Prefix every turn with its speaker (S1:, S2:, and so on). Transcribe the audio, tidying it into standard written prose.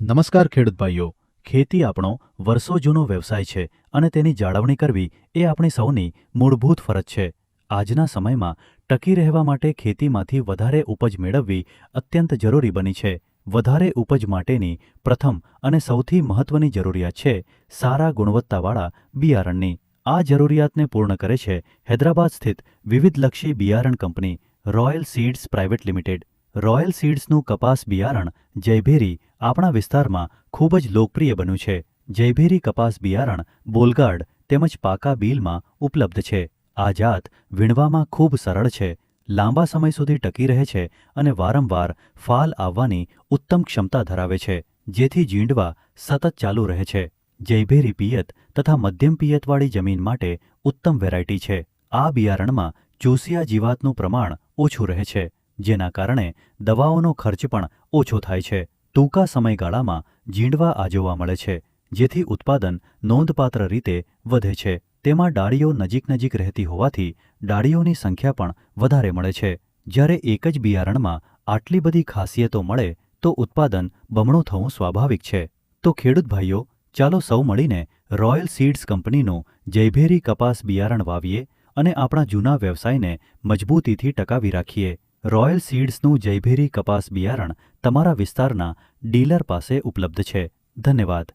S1: નમસ્કાર ખેડૂત ભાઈઓ, ખેતી આપણો વર્ષો જૂનો વ્યવસાય છે અને તેની જાળવણી કરવી એ આપણી સૌની મૂળભૂત ફરજ છે. આજના સમયમાં ટકી રહેવા માટે ખેતીમાંથી વધારે ઉપજ મેળવવી અત્યંત જરૂરી બની છે. વધારે ઉપજ માટેની પ્રથમ અને સૌથી મહત્વની જરૂરિયાત છે સારા ગુણવત્તાવાળા બિયારણની. આ જરૂરિયાતને પૂર્ણ કરે છે હૈદરાબાદ સ્થિત વિવિધલક્ષી બિયારણ company royal seeds private limited. Royal સીડ્સનું કપાસ બિયારણ જયભેરી આપણા વિસ્તારમાં ખૂબ જ લોકપ્રિય બન્યું છે. જયભેરી કપાસ બિયારણ બોલગાડ તેમજ પાકા બીલમાં ઉપલબ્ધ છે. આ જાત વીણવામાં ખૂબ સરળ છે, લાંબા સમય સુધી ટકી રહે છે અને વારંવાર ફાલ આવવાની ઉત્તમ ક્ષમતા ધરાવે છે, જેથી જીંડવા સતત ચાલુ રહે છે. જયભેરી પિયત તથા મધ્યમ પિયતવાળી જમીન માટે ઉત્તમ વેરાયટી છે. આ બિયારણમાં ચૂસિયા જીવાતનું પ્રમાણ ઓછું રહે છે, જેના કારણે દવાઓનો ખર્ચ પણ ઓછો થાય છે. ટૂંકા સમયગાળામાં જીંડવા આજોવા મળે છે, જેથી ઉત્પાદન નોંધપાત્ર રીતે વધે છે. તેમાં ડાળીઓ નજીક રહેતી હોવાથી ડાળીઓની સંખ્યા પણ વધારે મળે છે. જ્યારે એક જ બિયારણમાં આટલી બધી ખાસિયતો મળે તો ઉત્પાદન બમણું થવું સ્વાભાવિક છે. તો ખેડૂત ભાઈઓ, ચાલો સૌ મળીને રોયલ સીડ્સ કંપનીનું જયભેરી કપાસ બિયારણ વાવીએ અને આપણા જૂના વ્યવસાયને મજબૂતીથી ટકાવી રાખીએ. રોયલ સીડ્સનું જયભેરી કપાસ બિયારણ તમારા વિસ્તારના ડીલર પાસે ઉપલબ્ધ છે. ધન્યવાદ.